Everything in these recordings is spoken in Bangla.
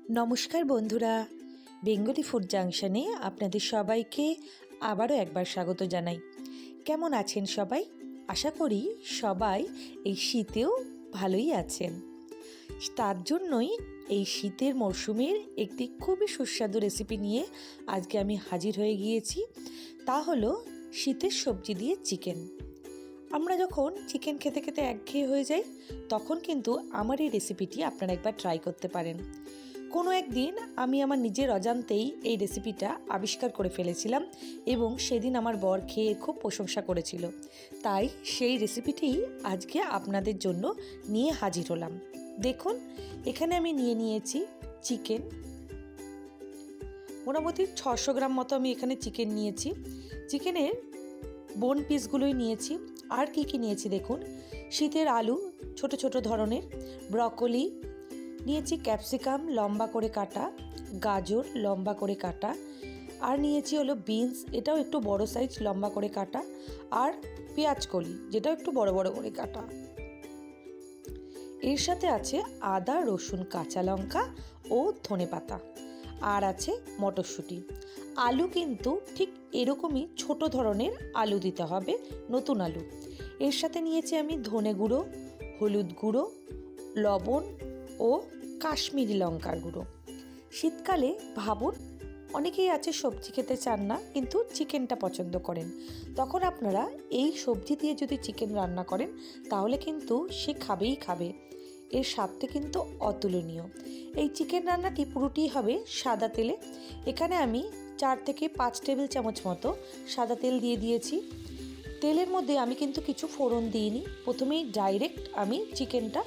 নমস্কার বন্ধুরা, বেঙ্গলি ফুড জাংশনে আপনাদের সবাইকে আবারও একবার স্বাগত জানাই। কেমন আছেন সবাই? আশা করি সবাই এই শীতেও ভালোই আছেন। তার জন্যই এই শীতের মরশুমের একটি খুবই সুস্বাদু রেসিপি নিয়ে আজকে আমি হাজির হয়ে গিয়েছি। তা হলো শীতের সবজি দিয়ে চিকেন। আমরা যখন চিকেন খেতে খেতে একঘেয়ে হয়ে যাই, তখন কিন্তু আমার এই রেসিপিটি আপনারা একবার ট্রাই করতে পারেন। কোনো একদিন আমি আমার নিজের অজান্তেই এই রেসিপিটা আবিষ্কার করে ফেলেছিলাম এবং সেদিন আমার বর খেয়ে খুব প্রশংসা করেছিল। তাই সেই রেসিপিটি আজকে আপনাদের জন্য নিয়ে হাজির হলাম। দেখুন, এখানে আমি নিয়েছি চিকেন। মোটামুটি 600 গ্রাম মতো আমি এখানে চিকেন নিয়েছি। চিকেনের বোন পিসগুলোই নিয়েছি। আর কি নিয়েছি দেখুন, শীতের আলু ছোট ছোট ধরনের, ব্রকলি নিয়েছি, ক্যাপসিকাম লম্বা করে কাটা, গাজর লম্বা করে কাটা, আর নিয়েছি হলো বিনস, এটাও একটু বড় সাইজ লম্বা করে কাটা, আর পেঁয়াজ কলি যেটাও একটু বড় বড় করে কাটা। এর সাথে আছে আদা, রসুন, কাঁচা লঙ্কা ও ধনেপাতা, আর আছে মটরশুঁটি। আলু কিন্তু ঠিক এরকমই ছোট ধরনের আলু দিতে হবে, নতুন আলু। এর সাথে নিয়েছি আমি ধনে গুঁড়ো, হলুদ গুঁড়ো, লবণ ও কাশ্মীরি লঙ্কার গুঁড়ো। শীতকালে ভাবুন, অনেকেই আছে সবজি খেতে চান না কিন্তু চিকেনটা পছন্দ করেন, তখন আপনারা এই সবজি দিয়ে যদি চিকেন রান্না করেন তাহলে কিন্তু সে খাবেই খাবে। এর স্বাদটা কিন্তু অতুলনীয়। এই চিকেন রান্নাটি পুরোটি হবে সাদা তেলে। এখানে আমি 4 থেকে 5 টেবিল চামচ মতো সাদা তেল দিয়ে দিয়েছি। তেলের মধ্যে আমি কিন্তু কিছু ফোড়ন দিইনি। প্রথমেই ডাইরেক্ট আমি চিকেনটা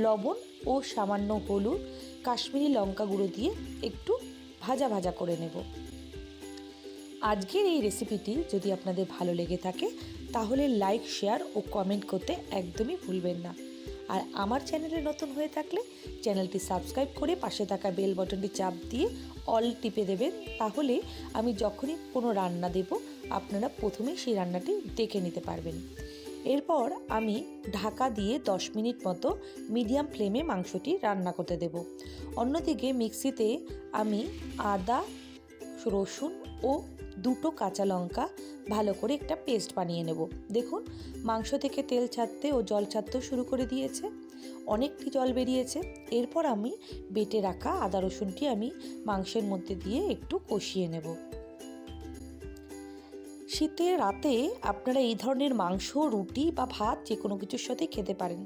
লবণ ও সামান্য হলুদ, কাশ্মীরি লঙ্কা গুঁড়ো দিয়ে একটু ভাজা ভাজা করে নেব। আজকের এই রেসিপিটি যদি আপনাদের ভালো লেগে থাকে তাহলে লাইক, শেয়ার ও কমেন্ট করতে একদমই ভুলবেন না। আর আমার চ্যানেলে নতুন হয়ে থাকলে চ্যানেলটি সাবস্ক্রাইব করে পাশে থাকা বেল বাটনটি চাপ দিয়ে অল টিপে দেবেন। তাহলে আমি যখনই কোনো রান্না দেব আপনারা প্রথমেই সেই রান্নাটি দেখে নিতে পারবেন। এরপর আমি ঢাকা দিয়ে 10 মিনিট মতো মিডিয়াম ফ্লেমে মাংসটি রান্না করতে দেব। অন্যদিকে মিক্সিতে আমি আদা, রসুন ও 2টো কাঁচা লঙ্কা ভালো করে একটা পেস্ট বানিয়ে নেব। দেখুন, মাংস থেকে তেল ছাড়তে ও জল ছাড়তেও শুরু করে দিয়েছে, অনেকটি জল বেরিয়েছে। এরপর আমি বেটে রাখা আদা রসুনটি আমি মাংসের মধ্যে দিয়ে একটু কষিয়ে নেব। শীতের রাতে আপনারা এই ধরনের মাংস, রুটি বা ভাত যে কোনো কিছুর সাথে খেতে পারেন।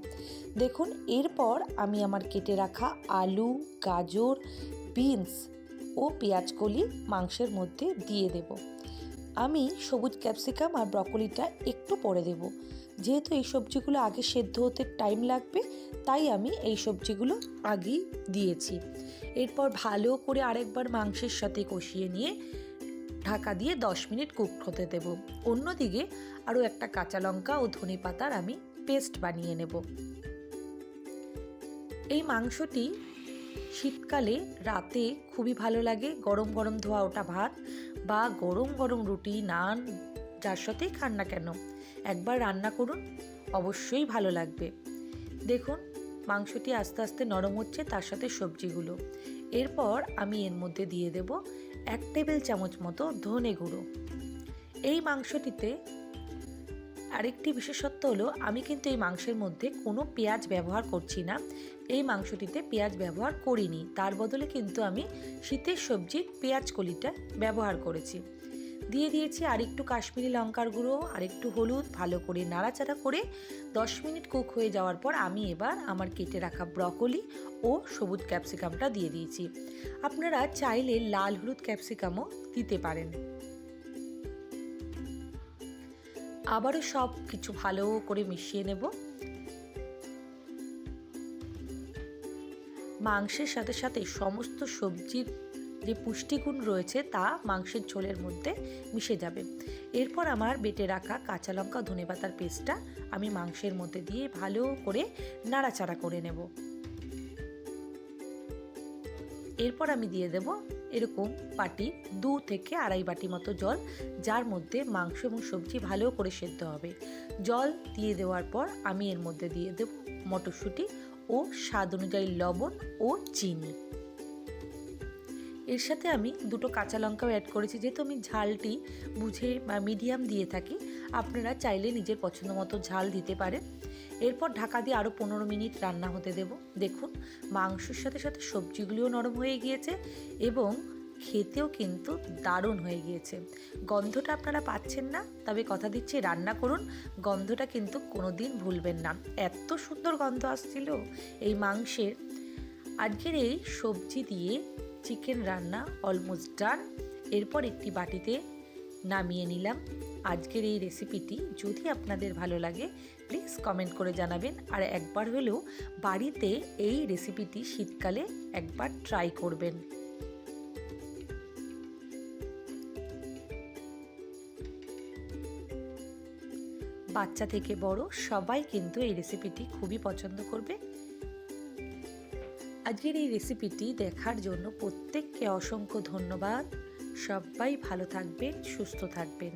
দেখুন, এরপর আমি আমার কেটে রাখা আলু, গাজর, বিনস ও পেঁয়াজ কলি মাংসের মধ্যে দিয়ে দেব। আমি সবুজ ক্যাপসিকাম আর ব্রকলিটা একটু পরে দেব, যেহেতু এই সবজিগুলো আগে সেদ্ধ হতে টাইম লাগবে, তাই আমি এই সবজিগুলো আগেই দিয়েছি। এরপর ভালো করে আরেকবার মাংসের সাথে কষিয়ে নিয়ে ঢাকা দিয়ে 10 মিনিট কুক হতে দেব। অন্যদিকে আরও একটা কাঁচা লঙ্কা ও ধনেপাতার আমি পেস্ট বানিয়ে নেব। এই মাংসটি শীতকালে রাতে খুবই ভালো লাগে। গরম গরম ধোয়া ওঠা ভাত বা গরম গরম রুটি, নান, যার সাথেই খান না কেন একবার রান্না করুন, অবশ্যই ভালো লাগবে। দেখুন, মাংসটি আস্তে আস্তে নরম হচ্ছে, তার সাথে সবজিগুলো। এরপর আমি এর মধ্যে দিয়ে দেব 1 টেবিল চামচ মতো ধনে গুঁড়ো। এই মাংসটিতে আরেকটি বিশেষত্ব হলো, আমি কিন্তু এই মাংসের মধ্যে কোনো পেঁয়াজ ব্যবহার করছি না। এই মাংসটিতে পেঁয়াজ ব্যবহার করিনি, তার বদলে কিন্তু আমি শীতের সবজির পেঁয়াজ কলিটা ব্যবহার করেছি। দিয়ে দিয়েছি আর একটু কাশ্মীরি লঙ্কার গুঁড়ো আর একটু হলুদ। ভালো করে নাড়াচাড়া করে 10 মিনিট কুক হয়ে যাওয়ার পর আমি এবার আমার কেটে রাখা ব্রকলি ও সবুজ ক্যাপসিকামটা দিয়ে দিয়েছি। আপনারা চাইলে লাল হলুদ ক্যাপসিকামও দিতে পারেন। আবারও সব কিছু ভালো করে মিশিয়ে নেব। মাংসের সাথে সাথে সমস্ত সবজির যে পুষ্টিগুণ রয়েছে তা মাংসের ঝোলের মধ্যে মিশে যাবে। এরপর আমার বেটে রাখা কাঁচা লঙ্কা, ধনেপাতার পেস্টটা আমি মাংসের মধ্যে দিয়ে ভালো করে নাড়াচাড়া করে নেব। এরপর আমি দিয়ে দেব এরকম বাটি 2 থেকে আড়াই বাটি মতো জল, যার মধ্যে মাংস এবং সবজি ভালো করে সেদ্ধ হবে। জল দিয়ে দেওয়ার পর আমি এর মধ্যে দিয়ে দেব মটরশুঁটি ও স্বাদ অনুযায়ী লবণ ও চিনি। এর সাথে আমি দুটো কাঁচা লঙ্কাও অ্যাড করেছি, যেহেতু আমি ঝালটি বুঝে মিডিয়াম দিয়ে থাকি, আপনারা চাইলে নিজের পছন্দ মতো ঝাল দিতে পারেন। এরপর ঢাকা দিয়ে আরও 15 মিনিট রান্না হতে দেব। দেখুন মাংসের সাথে সাথে সবজিগুলিও নরম হয়ে গিয়েছে এবং খেতেও কিন্তু দারুণ হয়ে গিয়েছে। গন্ধটা আপনারা পাচ্ছেন না, তবে কথা দিচ্ছি রান্না করুন, গন্ধটা কিন্তু কোনো দিন ভুলবেন না। এত সুন্দর গন্ধ আসছিল এই মাংসের। আজকের এই সবজি দিয়ে চিকেন রান্না অলমোস্ট ডান। এরপর একটি বাটিতে নামিয়ে নিলাম। আজকের এই রেসিপিটি যদি আপনাদের ভালো লাগে প্লিজ কমেন্ট করে জানাবেন, আর একবার হলেও বাড়িতে এই রেসিপিটি শীতকালে একবার ট্রাই করবেন। বাচ্চা থেকে বড় সবাই কিন্তু এই রেসিপিটি খুবই পছন্দ করবে। আজকের এই রেসিপিটি দেখার জন্য প্রত্যেককে অসংখ্য ধন্যবাদ। সবাই ভালো থাকবেন, সুস্থ থাকবেন।